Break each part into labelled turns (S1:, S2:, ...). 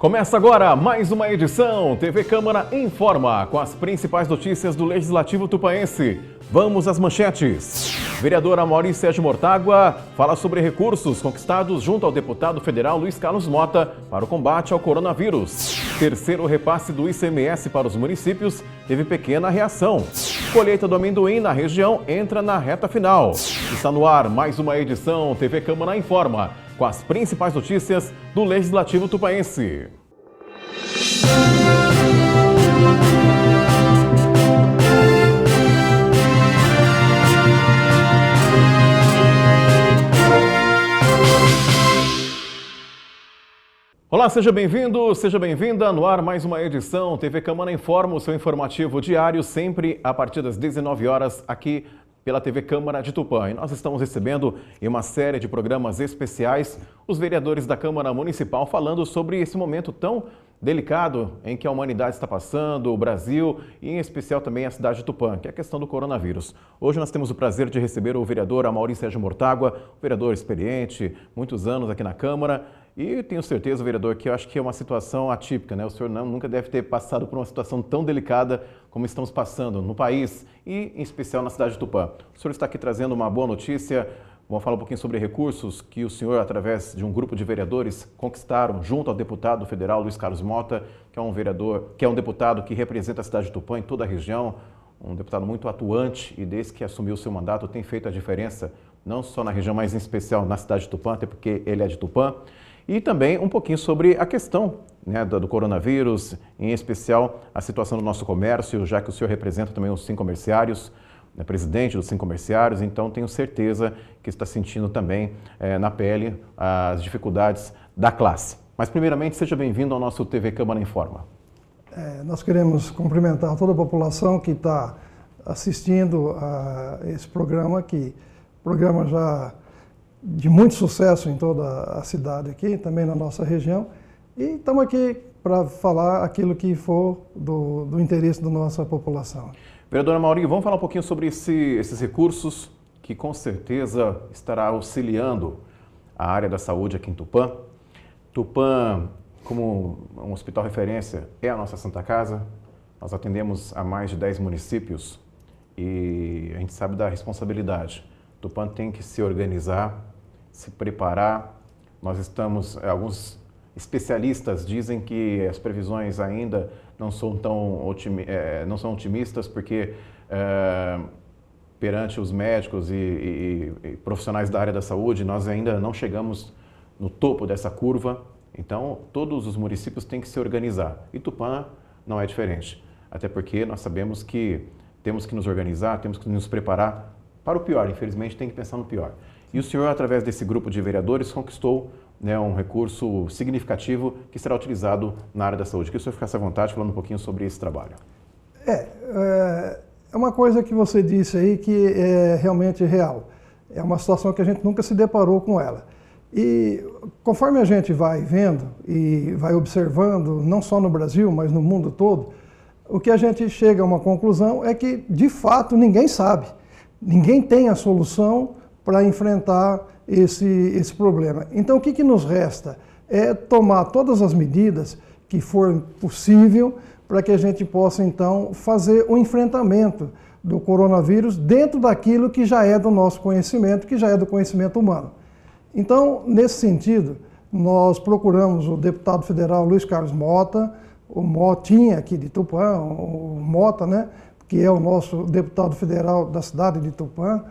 S1: Começa agora mais uma edição TV Câmara Informa com as principais notícias do Legislativo Tupaense. Vamos às manchetes. Vereador Amaury Sérgio Mortágua fala sobre recursos conquistados junto ao deputado federal Luiz Carlos Mota para o combate ao coronavírus. Terceiro repasse do ICMS para os municípios teve pequena reação. Colheita do amendoim na região entra na reta final. Está no ar mais uma edição TV Câmara Informa com as principais notícias do Legislativo Tupaense. Olá, seja bem-vindo, seja bem-vinda. No ar mais uma edição TV Câmara Informa, o seu informativo diário, sempre a partir das 19 horas aqui pela TV Câmara de Tupã. E nós estamos recebendo em uma série de programas especiais os vereadores da Câmara Municipal falando sobre esse momento tão delicado em que a humanidade está passando, o Brasil e em especial também a cidade de Tupã, que é a questão do coronavírus. Hoje nós temos o prazer de receber o vereador Amaury Sérgio Mortágua, vereador experiente, muitos anos aqui na Câmara. E tenho certeza, vereador, que eu acho que é uma situação atípica, né? O senhor nunca deve ter passado por uma situação tão delicada como estamos passando no país e, em especial, na cidade de Tupã. O senhor está aqui trazendo uma boa notícia. Vamos falar um pouquinho sobre recursos que o senhor, através de um grupo de vereadores, conquistaram junto ao deputado federal Luiz Carlos Mota, que é um deputado que representa a cidade de Tupã em toda a região, um deputado muito atuante e desde que assumiu o seu mandato tem feito a diferença, não só na região, mas em especial na cidade de Tupã, até porque ele é de Tupã. E também um pouquinho sobre a questão, né, do coronavírus, em especial a situação do nosso comércio, já que o senhor representa também os 5 comerciários, né, presidente dos 5 comerciários, então tenho certeza que está sentindo também na pele as dificuldades da classe. Mas primeiramente, seja bem-vindo ao nosso TV Câmara Informa.
S2: Nós queremos cumprimentar toda a população que está assistindo a esse programa, programa já de muito sucesso em toda a cidade aqui, também na nossa região, e estamos aqui para falar aquilo que for do interesse da nossa população.
S1: Vereador Amaury, vamos falar um pouquinho sobre esses recursos que com certeza estará auxiliando a área da saúde aqui em Tupã. Tupã, como um hospital referência, é a nossa Santa Casa. Nós atendemos a mais de 10 municípios e a gente sabe da responsabilidade. Tupã tem que se organizar, se preparar. Nós alguns especialistas dizem que as previsões ainda não são otimistas porque perante os médicos e profissionais da área da saúde, nós ainda não chegamos no topo dessa curva. Então, todos os municípios têm que se organizar e Tupã não é diferente. Até porque nós sabemos que temos que nos organizar, temos que nos preparar para o pior, infelizmente tem que pensar no pior. E o senhor, através desse grupo de vereadores, conquistou, né, um recurso significativo que será utilizado na área da saúde. Que o senhor ficasse à vontade falando um pouquinho sobre esse trabalho.
S2: É uma coisa que você disse aí que é realmente real. É uma situação que a gente nunca se deparou com ela. E conforme a gente vai vendo e vai observando, não só no Brasil, mas no mundo todo, o que a gente chega a uma conclusão é que, de fato, ninguém sabe. Ninguém tem a solução para enfrentar esse problema. Então, o que nos resta? É tomar todas as medidas que for possível para que a gente possa, então, fazer o enfrentamento do coronavírus dentro daquilo que já é do nosso conhecimento, que já é do conhecimento humano. Então, nesse sentido, nós procuramos o deputado federal Luiz Carlos Mota, o Motinha aqui de Tupã, o Mota, né, que é o nosso deputado federal da cidade de Tupã,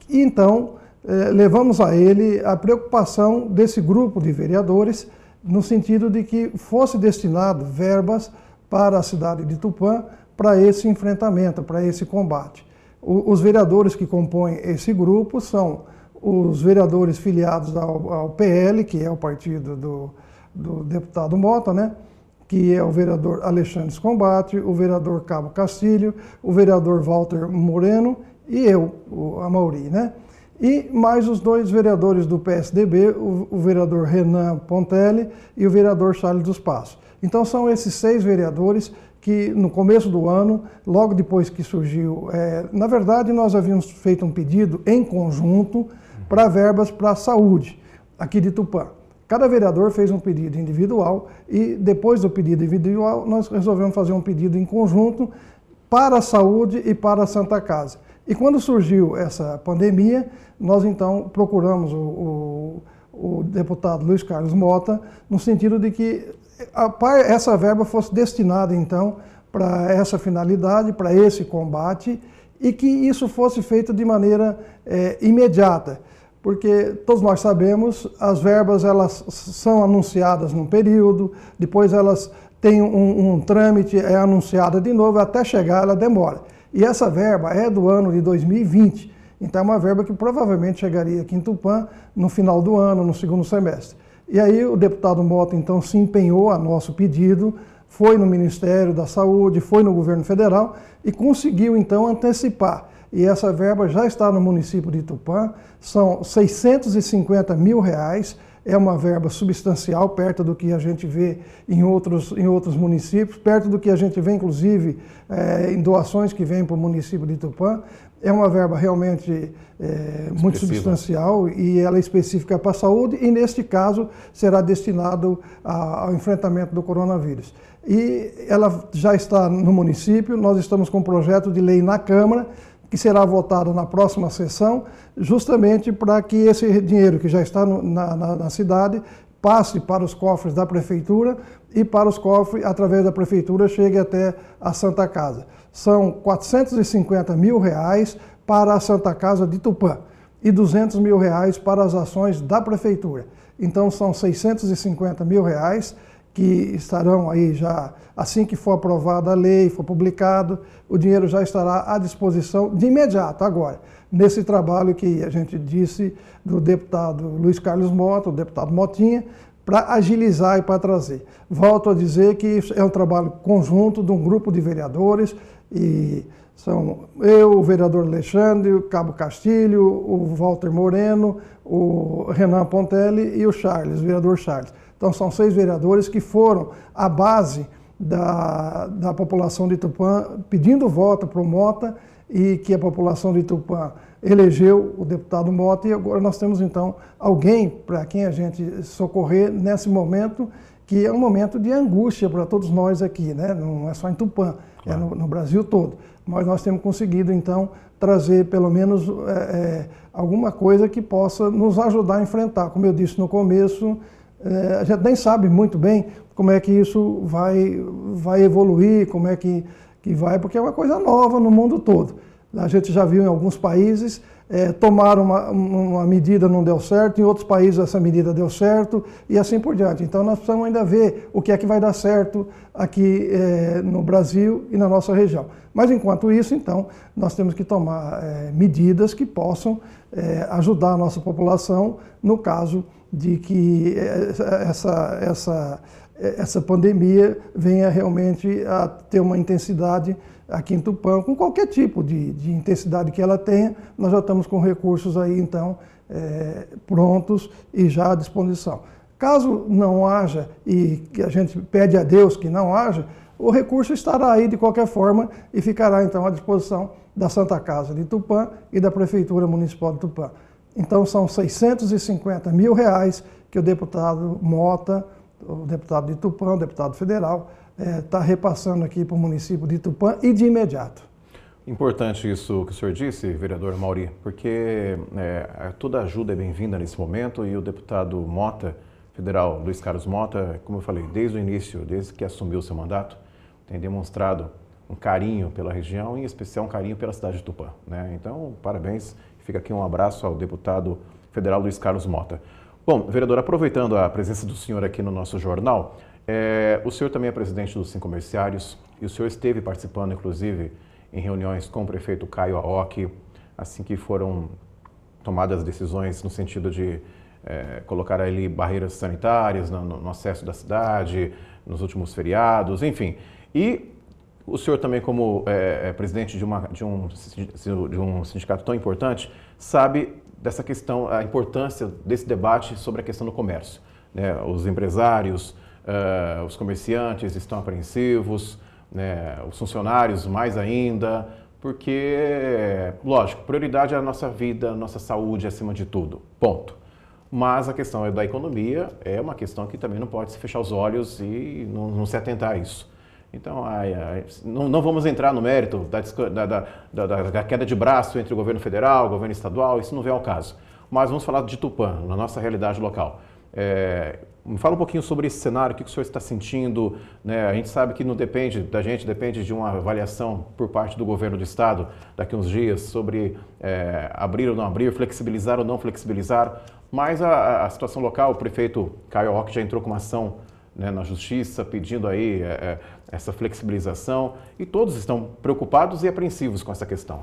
S2: e então levamos a ele a preocupação desse grupo de vereadores no sentido de que fosse destinado verbas para a cidade de Tupã para esse enfrentamento, para esse combate. Os vereadores que compõem esse grupo são os vereadores filiados ao PL, que é o partido do deputado Mota, né? Que é o vereador Alexandre Combate, o vereador Cabo Castilho, o vereador Walter Moreno e eu, o Amaury, né? E mais os 2 vereadores do PSDB, o vereador Renan Pontelli e o vereador Charles dos Passos. Então são esses 6 vereadores que no começo do ano, logo depois que surgiu, na verdade nós havíamos feito um pedido em conjunto para verbas para a saúde aqui de Tupã. Cada vereador fez um pedido individual e depois do pedido individual nós resolvemos fazer um pedido em conjunto para a saúde e para a Santa Casa. E quando surgiu essa pandemia, nós então procuramos o deputado Luiz Carlos Mota, no sentido de que essa verba fosse destinada então para essa finalidade, para esse combate, e que isso fosse feito de maneira imediata. Porque todos nós sabemos, as verbas elas são anunciadas num período, depois elas têm um trâmite, é anunciada de novo, até chegar ela demora. E essa verba é do ano de 2020, então é uma verba que provavelmente chegaria aqui em Tupã no final do ano, no segundo semestre. E aí o deputado Mota então se empenhou a nosso pedido, foi no Ministério da Saúde, foi no governo federal e conseguiu então antecipar. E essa verba já está no município de Tupã, são R$650 mil, é uma verba substancial, perto do que a gente vê em outros municípios, perto do que a gente vê inclusive em doações que vêm para o município de Tupã. É uma verba realmente muito substancial e ela é específica para a saúde e neste caso será destinado ao enfrentamento do coronavírus. E ela já está no município, nós estamos com um projeto de lei na Câmara, que será votado na próxima sessão, justamente para que esse dinheiro que já está na cidade passe para os cofres da Prefeitura e para os cofres, através da Prefeitura, chegue até a Santa Casa. São R$450 mil para a Santa Casa de Tupã e R$200 mil para as ações da Prefeitura. Então são R$650 mil que estarão aí já, assim que for aprovada a lei, for publicado, o dinheiro já estará à disposição de imediato, agora, nesse trabalho que a gente disse do deputado Luiz Carlos Mota, o deputado Motinha, para agilizar e para trazer. Volto a dizer que isso é um trabalho conjunto de um grupo de vereadores, e são eu, o vereador Alexandre, o Cabo Castilho, o Walter Moreno, o Renan Pontelli e o Charles, o vereador Charles. Então são 6 vereadores que foram a base da população de Tupã pedindo voto para o Mota e que a população de Tupã elegeu o deputado Mota e agora nós temos então alguém para quem a gente socorrer nesse momento que é um momento de angústia para todos nós aqui, né? Não é só em Tupã, é no Brasil todo. Mas nós temos conseguido então trazer pelo menos alguma coisa que possa nos ajudar a enfrentar. Como eu disse no começo, a gente nem sabe muito bem como é que isso vai evoluir, como é que vai, porque é uma coisa nova no mundo todo. A gente já viu em alguns países, tomaram uma medida, não deu certo, em outros países essa medida deu certo e assim por diante. Então nós precisamos ainda ver o que é que vai dar certo aqui no Brasil e na nossa região. Mas enquanto isso, então, nós temos que tomar medidas que possam ajudar a nossa população no caso de que essa pandemia venha realmente a ter uma intensidade aqui em Tupã, com qualquer tipo de intensidade que ela tenha, nós já estamos com recursos aí, então, prontos e já à disposição. Caso não haja, e que a gente pede a Deus que não haja, o recurso estará aí de qualquer forma e ficará, então, à disposição da Santa Casa de Tupã e da Prefeitura Municipal de Tupã. Então, são R$650 mil que o deputado Mota, o deputado de Tupã, o deputado federal, está repassando aqui para o município de Tupã e de imediato.
S1: Importante isso que o senhor disse, vereador Mauri, porque toda ajuda é bem-vinda nesse momento e o deputado Mota, federal Luiz Carlos Mota, como eu falei, desde o início, desde que assumiu o seu mandato, tem demonstrado um carinho pela região, em especial um carinho pela cidade de Tupã, né? Então, parabéns. Fica aqui um abraço ao deputado federal Luiz Carlos Mota. Bom, vereador, aproveitando a presença do senhor aqui no nosso jornal, o senhor também é presidente dos Sincomerciários e o senhor esteve participando, inclusive, em reuniões com o prefeito Caio Aoki, assim que foram tomadas decisões no sentido de colocar ali barreiras sanitárias no acesso da cidade, nos últimos feriados, enfim. E o senhor também, como presidente de um sindicato tão importante, sabe dessa questão, a importância desse debate sobre a questão do comércio, né? Os empresários, os comerciantes estão apreensivos, né? Os funcionários mais ainda, porque, lógico, prioridade é a nossa vida, a nossa saúde acima de tudo, ponto. Mas a questão da economia é uma questão que também não pode se fechar os olhos e não se atentar a isso. Então, não vamos entrar no mérito da queda de braço entre o governo federal, o governo estadual, isso não vem ao caso. Mas vamos falar de Tupã, na nossa realidade local. Me fala um pouquinho sobre esse cenário, o que o senhor está sentindo, né? A gente sabe que não depende da gente, depende de uma avaliação por parte do governo do estado daqui a uns dias sobre abrir ou não abrir, flexibilizar ou não flexibilizar, mas a situação local, o prefeito Caio Roque já entrou com uma ação, né, na justiça pedindo aí essa flexibilização e todos estão preocupados e apreensivos com essa questão.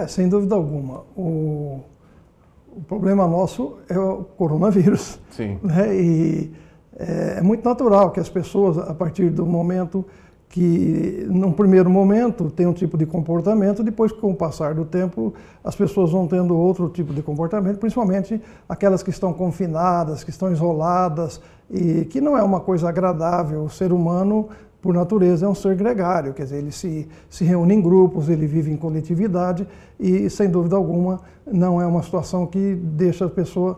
S2: Sem dúvida alguma. O problema nosso é o coronavírus.
S1: Sim.
S2: Né? E é muito natural que as pessoas, a partir do momento que, num primeiro momento, tem um tipo de comportamento, depois, com o passar do tempo, as pessoas vão tendo outro tipo de comportamento, principalmente aquelas que estão confinadas, que estão isoladas, e que não é uma coisa agradável. O ser humano, por natureza, é um ser gregário, quer dizer, ele se reúne em grupos, ele vive em coletividade e, sem dúvida alguma, não é uma situação que deixa a pessoa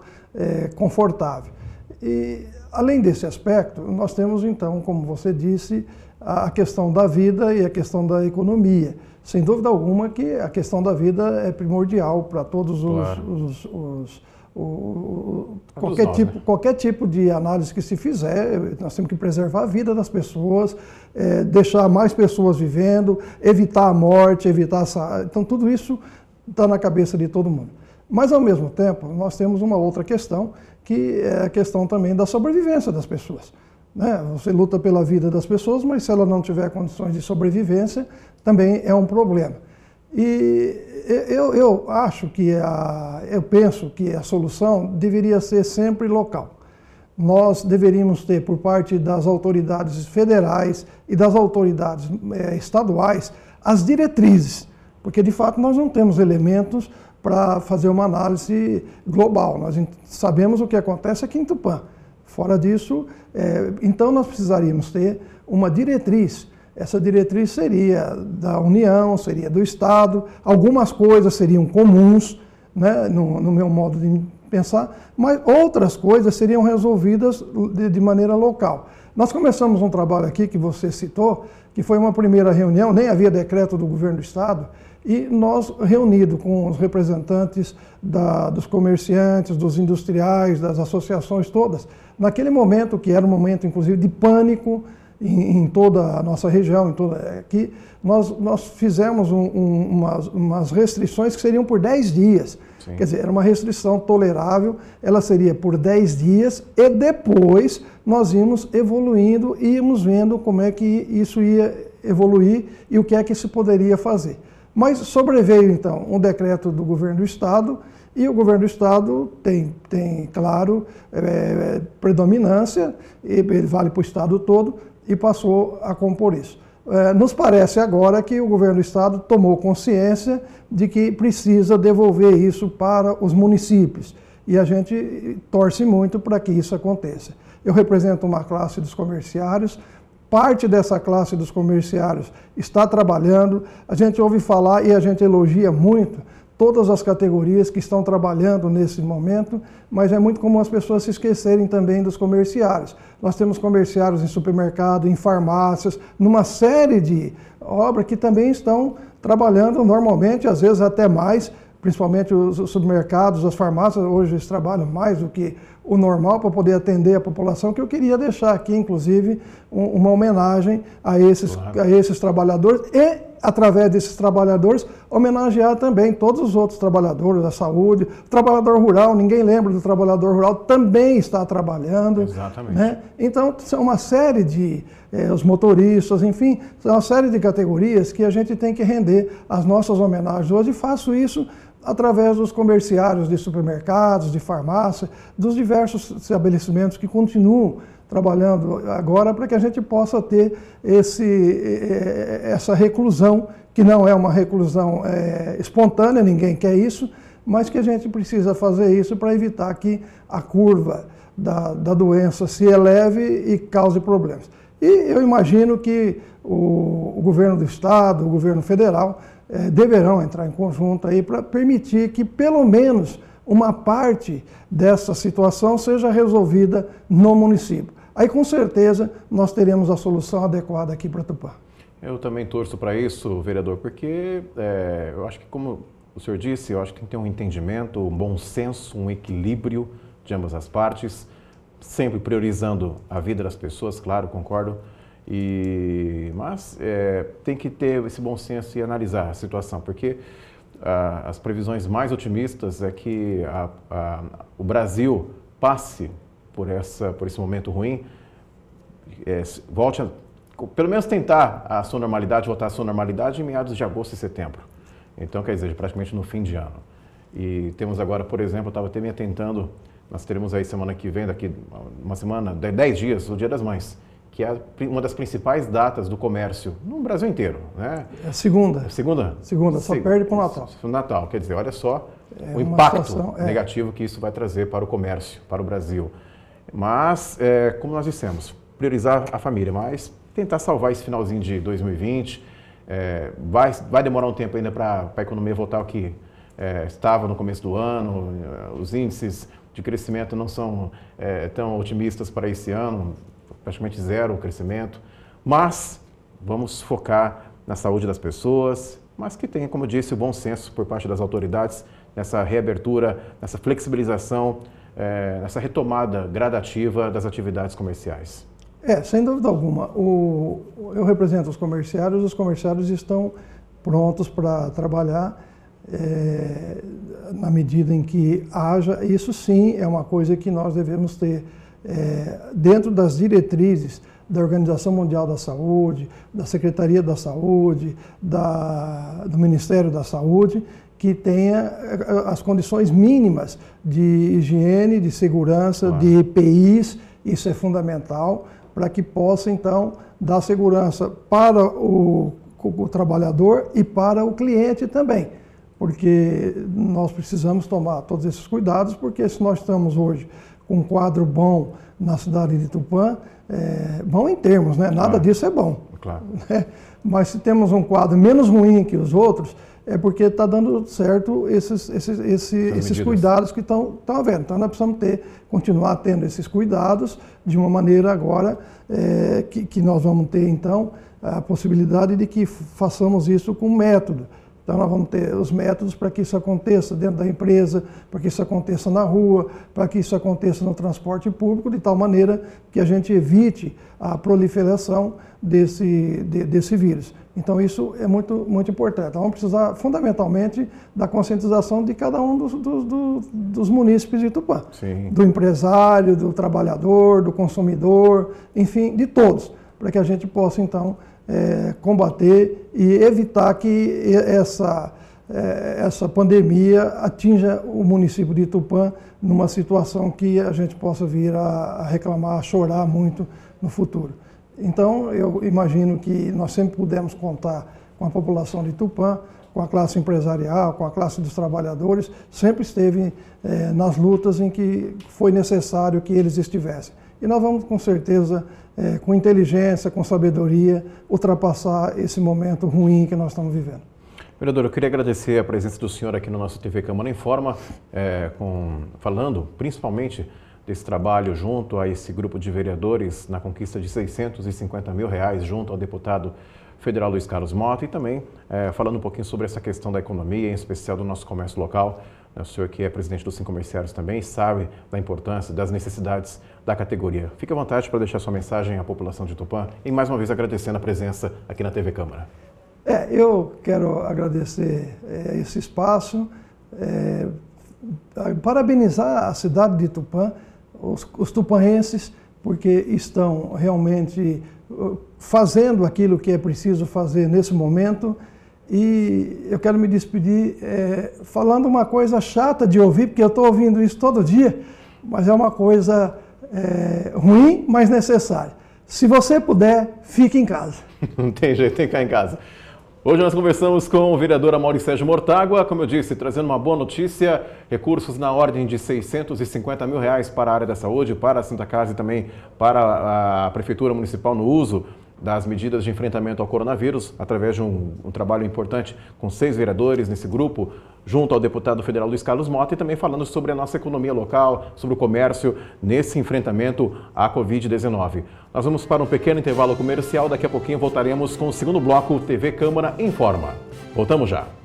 S2: confortável. E, além desse aspecto, nós temos, então, como você disse, a questão da vida e a questão da economia. Sem dúvida alguma que a questão da vida é primordial para todos qualquer tipo de análise que se fizer. Nós temos que preservar a vida das pessoas, deixar mais pessoas vivendo, evitar a morte, então tudo isso está na cabeça de todo mundo. Mas, ao mesmo tempo, nós temos uma outra questão, que é a questão também da sobrevivência das pessoas. Né? Você luta pela vida das pessoas, mas se ela não tiver condições de sobrevivência, também é um problema. E eu penso que a solução deveria ser sempre local. Nós deveríamos ter, por parte das autoridades federais e das autoridades estaduais, as diretrizes, porque de fato nós não temos elementos para fazer uma análise global. Nós sabemos o que acontece aqui em Tupã. Fora disso, então nós precisaríamos ter uma diretriz. Essa diretriz seria da União, seria do Estado, algumas coisas seriam comuns, né, no meu modo de pensar, mas outras coisas seriam resolvidas de maneira local. Nós começamos um trabalho aqui que você citou, que foi uma primeira reunião, nem havia decreto do governo do Estado, e nós, reunidos com os representantes dos comerciantes, dos industriais, das associações todas, naquele momento, que era um momento, inclusive, de pânico em toda a nossa região, aqui, nós fizemos umas restrições que seriam por 10 dias. Sim. Quer dizer, era uma restrição tolerável, ela seria por 10 dias e depois nós íamos evoluindo, íamos vendo como é que isso ia evoluir e o que é que se poderia fazer. Mas sobreveio, então, um decreto do governo do Estado, e o governo do Estado tem claro, predominância, ele vale para o Estado todo, e passou a compor isso. Nos parece agora que o governo do Estado tomou consciência de que precisa devolver isso para os municípios, e a gente torce muito para que isso aconteça. Eu represento uma classe dos comerciários. Parte dessa classe dos comerciários está trabalhando, a gente ouve falar e a gente elogia muito todas as categorias que estão trabalhando nesse momento, mas é muito comum as pessoas se esquecerem também dos comerciários. Nós temos comerciários em supermercado, em farmácias, numa série de obras que também estão trabalhando normalmente, às vezes até mais, principalmente os supermercados, as farmácias, hoje eles trabalham mais do que o normal para poder atender a população, que eu queria deixar aqui, inclusive, uma homenagem a esses trabalhadores e, através desses trabalhadores, homenagear também todos os outros trabalhadores da saúde. O trabalhador rural, ninguém lembra do trabalhador rural, também está trabalhando.
S1: Exatamente.
S2: Né? Então, são uma série de, os motoristas, enfim, são uma série de categorias que a gente tem que render as nossas homenagens hoje, e faço isso através dos comerciários de supermercados, de farmácia, dos diversos estabelecimentos que continuam trabalhando agora para que a gente possa ter essa reclusão, que não é uma reclusão espontânea, ninguém quer isso, mas que a gente precisa fazer isso para evitar que a curva da doença se eleve e cause problemas. E eu imagino que o governo do Estado, o governo federal, deverão entrar em conjunto aí para permitir que, pelo menos uma parte dessa situação seja resolvida no município. Aí, com certeza, nós teremos a solução adequada aqui para Tupã.
S1: Eu também torço para isso, vereador, porque eu acho que, como o senhor disse, eu acho que tem que ter um entendimento, um bom senso, um equilíbrio de ambas as partes, sempre priorizando a vida das pessoas, claro, concordo, mas tem que ter esse bom senso e analisar a situação, porque as previsões mais otimistas é que o Brasil passe por esse momento ruim, volte a, pelo menos tentar a sua normalidade, voltar à sua normalidade em meados de agosto e setembro. Então, quer dizer, praticamente no fim de ano. E temos agora, por exemplo, eu estava até me atentando, nós teremos aí semana que vem, daqui uma semana, 10 dias, o Dia das Mães, que é uma das principais datas do comércio no Brasil inteiro, né?
S2: É segunda.
S1: Segunda?
S2: Segunda, só perde para o Natal.
S1: O Natal, quer dizer, olha só o impacto negativo que isso vai trazer para o comércio, para o Brasil. Mas, como nós dissemos, priorizar a família, mas tentar salvar esse finalzinho de 2020. Vai demorar um tempo ainda para a economia voltar ao que estava no começo do ano. Os índices de crescimento não são tão otimistas para esse ano, praticamente zero o crescimento, mas vamos focar na saúde das pessoas, mas que tenha, como eu disse, o bom senso por parte das autoridades nessa reabertura, nessa flexibilização, nessa retomada gradativa das atividades comerciais.
S2: Sem dúvida alguma. Eu represento os comerciários estão prontos para trabalhar na medida em que haja. Isso sim é uma coisa que nós devemos ter dentro das diretrizes da Organização Mundial da Saúde, da Secretaria da Saúde, do Ministério da Saúde, que tenha as condições mínimas de higiene, de segurança, de EPIs. Isso é fundamental para que possa, então, dar segurança para o trabalhador e para o cliente também. Porque nós precisamos tomar todos esses cuidados, porque se nós estamos hoje com um quadro bom na cidade de Tupã, bom em termos, né? Nada disso é bom.
S1: Claro.
S2: Mas se temos um quadro menos ruim que os outros, é porque está dando certo esses cuidados que estão havendo. Então nós precisamos continuar tendo esses cuidados de uma maneira agora que nós vamos ter então a possibilidade de que façamos isso com método. Então nós vamos ter os métodos para que isso aconteça dentro da empresa, para que isso aconteça na rua, para que isso aconteça no transporte público, de tal maneira que a gente evite a proliferação desse vírus. Então isso é muito, muito importante. Então, vamos precisar fundamentalmente da conscientização de cada um dos munícipes de Tupã.
S1: Sim. Do
S2: empresário, do trabalhador, do consumidor, enfim, de todos, para que a gente possa então combater e evitar que essa pandemia atinja o município de Tupã numa situação que a gente possa vir a reclamar, a chorar muito no futuro. Então, eu imagino que nós sempre pudemos contar com a população de Tupã, com a classe empresarial, com a classe dos trabalhadores, sempre esteve nas lutas em que foi necessário que eles estivessem. E nós vamos, com certeza, com inteligência, com sabedoria, ultrapassar esse momento ruim que nós estamos vivendo.
S1: Vereador, eu queria agradecer a presença do senhor aqui no nosso TV Câmara em Forma, falando principalmente desse trabalho junto a esse grupo de vereadores na conquista de R$650 mil junto ao deputado federal Luiz Carlos Mota e também falando um pouquinho sobre essa questão da economia, em especial do nosso comércio local. O senhor que é presidente dos Sincomerciários também sabe da importância, das necessidades da categoria. Fique à vontade para deixar sua mensagem à população de Tupã e mais uma vez agradecendo a presença aqui na TV Câmara.
S2: Eu quero agradecer esse espaço, parabenizar a cidade de Tupã, os tupanenses, porque estão realmente fazendo aquilo que é preciso fazer nesse momento. E eu quero me despedir falando uma coisa chata de ouvir, porque eu estou ouvindo isso todo dia, mas é uma coisa ruim, mas necessária. Se você puder, fique em casa.
S1: Não tem jeito, tem que ficar em casa. Hoje nós conversamos com o vereador Amauricégio Mortágua, como eu disse, trazendo uma boa notícia, recursos na ordem de R$650 mil para a área da saúde, para a Santa Casa e também para a Prefeitura Municipal no uso das medidas de enfrentamento ao coronavírus, através de um trabalho importante com 6 vereadores nesse grupo, junto ao deputado federal Luiz Carlos Mota, e também falando sobre a nossa economia local, sobre o comércio nesse enfrentamento à Covid-19. Nós vamos para um pequeno intervalo comercial, daqui a pouquinho voltaremos com o segundo bloco TV Câmara Informa. Voltamos já.